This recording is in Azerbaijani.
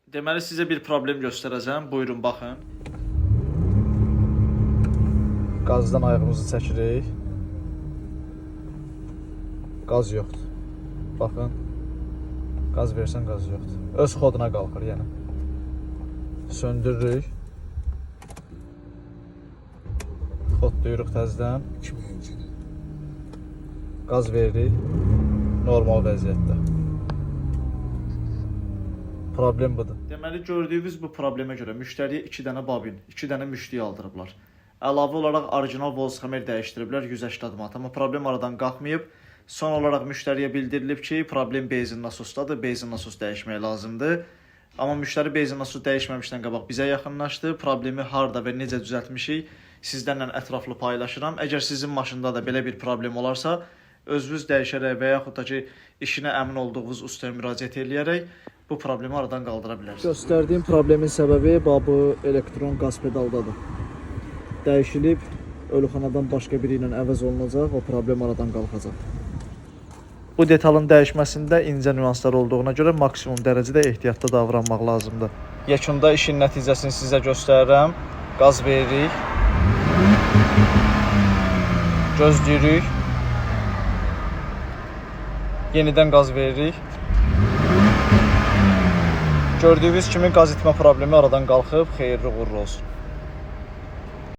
Deməli sizə bir problem göstərəcəm. Buyurun baxın. Qazdan ayağımızı çəkirik. Qaz yoxdur. Baxın. Qaz versən qaz yoxdur. Öz xoduna qalxır yenə. Söndürürük. Xodlayırıq təzədən. Qaz veririk. Normal vəziyyətdə. Problem budur. Deməli gördüyünüz bu problemə görə müştəriyə 2 dənə babin, 2 dənə müştəri aldırıblar. Əlavə olaraq orijinal Volkswagen dəyişdiriblər 180 manat. Amma problem aradan qalxmayıb. Son olaraq müştəriyə bildirilib ki, problem benzin nasosdadır, benzin nasos dəyişmək lazımdır. Amma müştəri benzin nasos dəyişməmişdən qabaq bizə yaxınlaşdı. Problemi harda və necə düzəltmişik sizlərlə ətraflı paylaşıram. Əgər sizin maşında da belə bir problem olarsa, özünüz dəyişərək və yaxud da ki, işinə əmin olduğunuz ustaya müraciət edərək bu problemi aradan qaldıra bilərsiniz. Göstərdiyim problemin səbəbi bu elektron qaz pedaldadır. Dəyişilib, ölüxanadan başqa biri ilə əvəz olunacaq, o problem aradan qalxacaq. Bu detalın dəyişməsində incə nüanslar olduğuna görə maksimum dərəcədə ehtiyatlı davranmaq lazımdır. Yekunda işin nəticəsini sizə göstərirəm. Qaz veririk. Gözləyirik. Yenidən qaz veririk. Gördüyünüz kimi qaz itmə problemi aradan qalxıb, xeyirli uğurlu olsun.